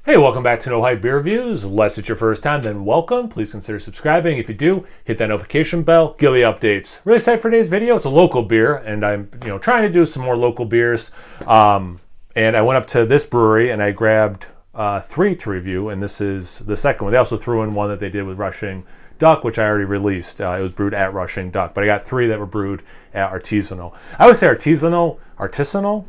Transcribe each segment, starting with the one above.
Hey, welcome back to No Hype Beer Reviews. Unless it's your first time, then welcome. Please consider subscribing. If you do, hit that notification bell, get the updates. Really excited for today's video. It's a local beer, and I'm trying to do some more local beers. And I went up to this brewery and I grabbed 3 to review, and this is the second one. They also threw in one that they did with Rushing Duck, which I already released. It was brewed at Rushing Duck, but I got 3 that were brewed at Artisanal. I would say artisanal.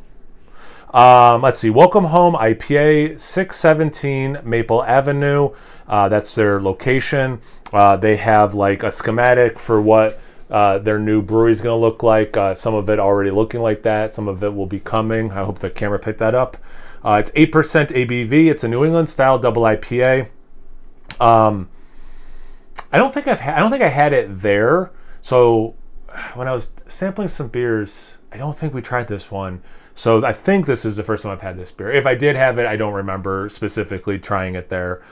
Let's see, Welcome Home IPA, 617 Maple Avenue. That's their location. They have like a schematic for what their new brewery is going to look like. Some of it already looking like that. Some of it will be coming. I hope the camera picked that up. It's 8% ABV. It's a New England style double IPA. I don't think I had it there. So when I was sampling some beers, I don't think we tried this one. So I think this is the first time I've had this beer. If I did have it, I don't remember specifically trying it there.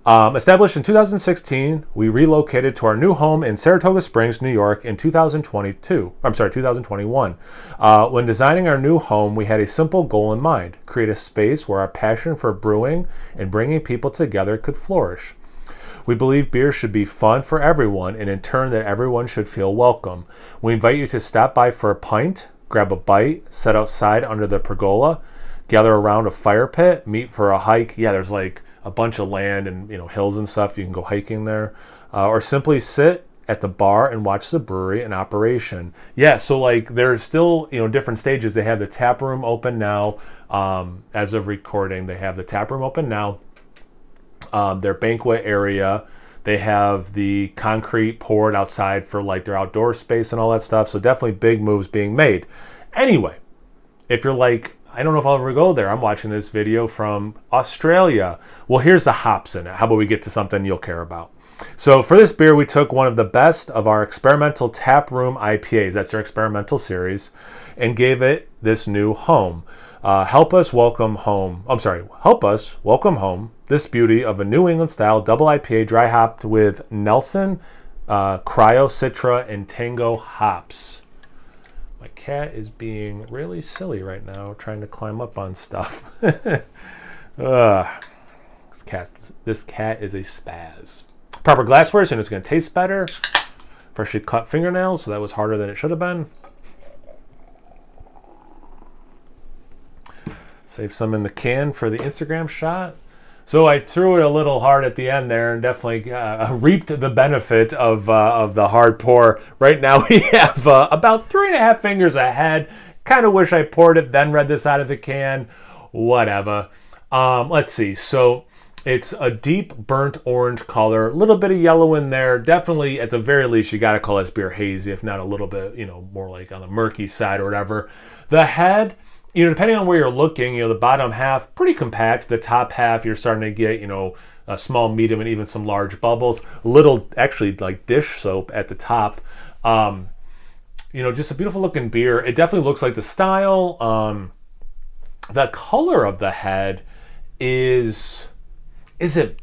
Established in 2016, we relocated to our new home in Saratoga Springs, New York in 2021. When designing our new home, we had a simple goal in mind: create a space where our passion for brewing and bringing people together could flourish. We believe beer should be fun for everyone, and in turn that everyone should feel welcome. We invite you to stop by for a pint, grab a bite, sit outside under the pergola, gather around a fire pit, meet for a hike. Yeah, there's like a bunch of land and hills and stuff. You can go hiking there, or simply sit at the bar and watch the brewery in operation. Yeah, so like there's still different stages. They have the tap room open now. As of recording, they have the tap room open now. Their banquet area. They have the concrete poured outside for like their outdoor space and all that stuff. So definitely big moves being made. Anyway, if you're like, I don't know if I'll ever go there, I'm watching this video from Australia. Well, here's the hops in it. How about we get to something you'll care about? So for this beer, we took one of the best of our experimental tap room IPAs. That's their experimental series, and gave it this new home. Help us welcome home this beauty of a New England style double IPA dry hopped with Nelson, Cryo, Citra, and Tango hops. My cat is being really silly right now, trying to climb up on stuff. This cat is a spaz. Proper glassware, so it's going to taste better. Freshly cut fingernails, so that was harder than it should have been. Save some in the can for the Instagram shot. So I threw it a little hard at the end there and definitely reaped the benefit of the hard pour. Right now we have about 3.5 fingers ahead. Kind of wish I poured it, then read this out of the can. Whatever. Let's see. So it's a deep burnt orange color. A little bit of yellow in there. Definitely, at the very least, you got to call this beer hazy, if not a little bit, more like on the murky side or whatever. The head, depending on where you're looking, the bottom half, pretty compact. The top half, you're starting to get, a small, medium, and even some large bubbles. A little, actually, like dish soap at the top. Just a beautiful looking beer. It definitely looks like the style. The color of the head is it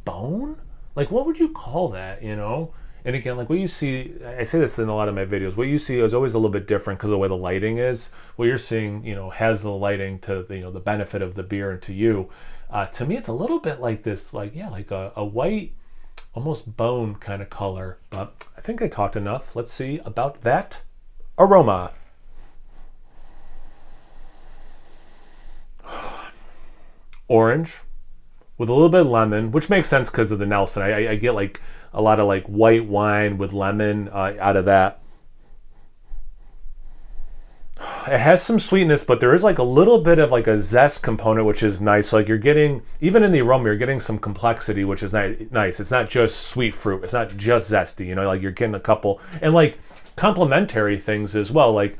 bone? Like, what would you call that, And again, like what you see, I say this in a lot of my videos, what you see is always a little bit different because of the way the lighting is. What you're seeing, has the lighting to, the benefit of the beer and to you. To me, it's a little bit like this, like a white, almost bone kind of color. But I think I talked enough. Let's see about that aroma. Orange with a little bit of lemon, which makes sense because of the Nelson. I get like a lot of like white wine with lemon out of that. It has some sweetness, but there is like a little bit of like a zest component, which is nice. So like you're getting, even in the aroma, you're getting some complexity, which is nice. It's not just sweet fruit. It's not just zesty, like you're getting a couple, and like complementary things as well. Like,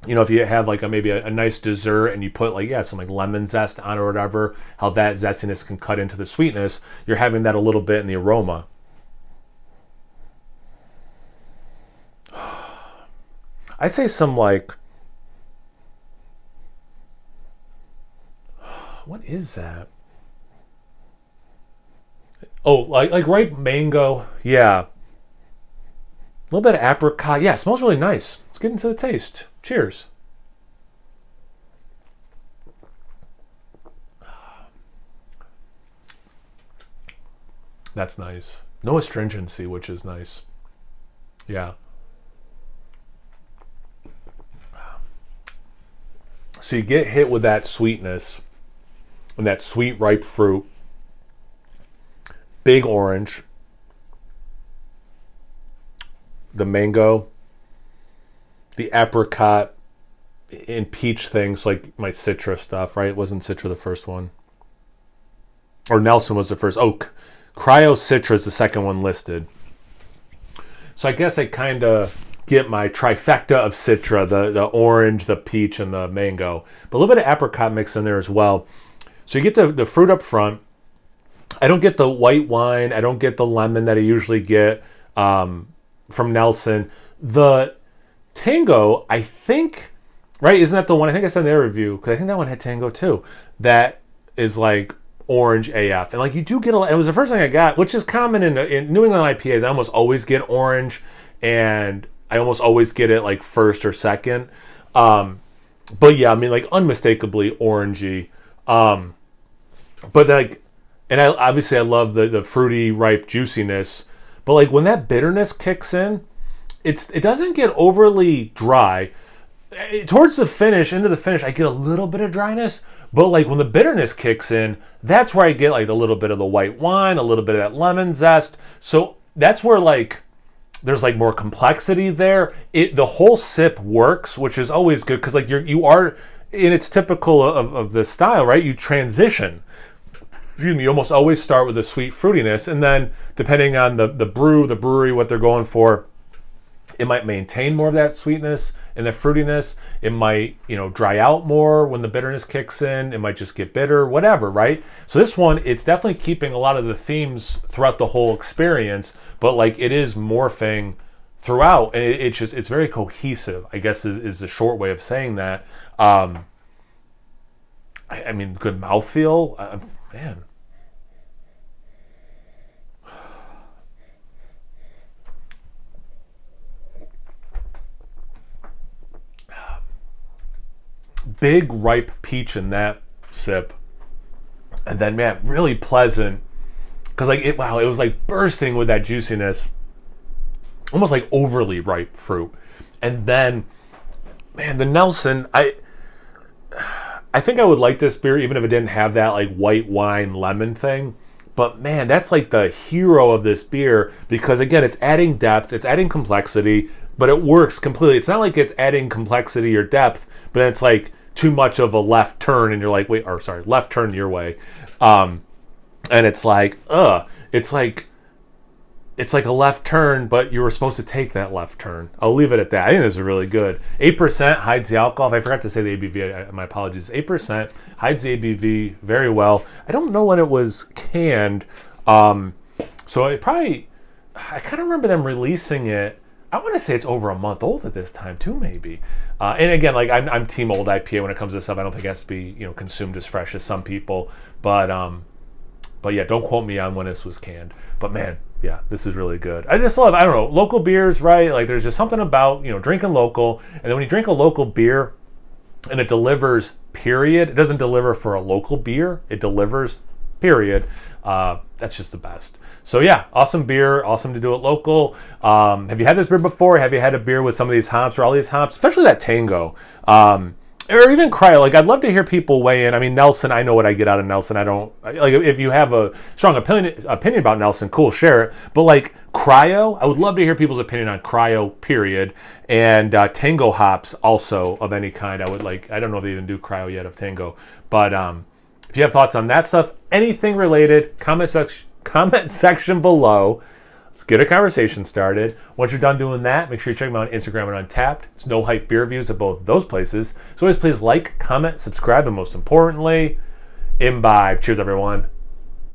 if you have like maybe a nice dessert and you put like, some like lemon zest on or whatever, how that zestiness can cut into the sweetness, you're having that a little bit in the aroma. I'd say some like, what is that? Oh, like ripe mango. Yeah. A little bit of apricot. Yeah, it smells really nice. Let's get into the taste. Cheers. That's nice. No astringency, which is nice. Yeah. So you get hit with that sweetness and that sweet ripe fruit. Big orange. The mango. The apricot and peach things, like my Citra stuff, right? Wasn't Citra the first one? Or Nelson was the first. Oh, Cryo Citra is the second one listed. So I guess I kind of get my trifecta of Citra, the orange, the peach, and the mango. But a little bit of apricot mix in there as well. So you get the fruit up front. I don't get the white wine. I don't get the lemon that I usually get from Nelson. The Tango, I think, right? Isn't that the one? I think I said in their review, because I think that one had Tango too. That is like orange AF. And like you do get a lot. It was the first thing I got, which is common in New England IPAs. I almost always get orange, and I almost always get it like first or second. But yeah, I mean, like unmistakably orangey. But like, and I love the fruity, ripe juiciness. But like when that bitterness kicks in, it doesn't get overly dry. Towards the finish, into the finish, I get a little bit of dryness. But like when the bitterness kicks in, that's where I get like a little bit of the white wine, a little bit of that lemon zest. So that's where like there's like more complexity there. The whole sip works, which is always good because like you are, and it's typical of this style, right? You transition. You almost always start with a sweet fruitiness, and then depending on the brewery, what they're going for, it might maintain more of that sweetness and the fruitiness. It might, dry out more when the bitterness kicks in. It might just get bitter, whatever, right? So this one, it's definitely keeping a lot of the themes throughout the whole experience, but like it is morphing throughout, and it's very cohesive, I guess is the short way of saying that. I mean, good mouthfeel, man. Big ripe peach in that sip, and then man, really pleasant because like it was like bursting with that juiciness, almost like overly ripe fruit. And then man, the Nelson, I think I would like this beer even if it didn't have that like white wine lemon thing. But man, that's like the hero of this beer because again, it's adding depth, it's adding complexity, but it works completely. It's not like it's adding complexity or depth, but it's like too much of a left turn and you're like, left turn your way. And it's like, it's like a left turn, but you were supposed to take that left turn. I'll leave it at that. I think this is really good. 8% hides the alcohol. If I forgot to say the ABV, my apologies. 8% hides the ABV very well. I don't know when it was canned. So I kind of remember them releasing it. I want to say it's over a month old at this time too, maybe. And again, like I'm team old IPA when it comes to this stuff. I don't think it has to be consumed as fresh as some people. But yeah, don't quote me on when this was canned. But man, yeah, this is really good. I just love, I don't know, local beers, right? Like there's just something about drinking local, and then when you drink a local beer and it delivers, period. It doesn't deliver for a local beer. It delivers, period. That's just the best. So yeah, awesome beer, awesome to do it local. Have you had this beer before? Have you had a beer with some of these hops or all these hops, especially that Tango? Or even Cryo? Like I'd love to hear people weigh in. I mean, Nelson, I know what I get out of Nelson. I don't, like if you have a strong opinion about Nelson, cool, share it. But like Cryo, I would love to hear people's opinion on Cryo, period. And Tango hops also of any kind. I don't know if they even do Cryo yet of Tango. But if you have thoughts on that stuff, anything related, comment section below. Let's get a conversation started. Once you're done doing that, make sure you check me out on Instagram and Untappd. It's No Hype Beer Reviews at both those places. So always please like, comment, subscribe, and most importantly, imbibe. Cheers, everyone.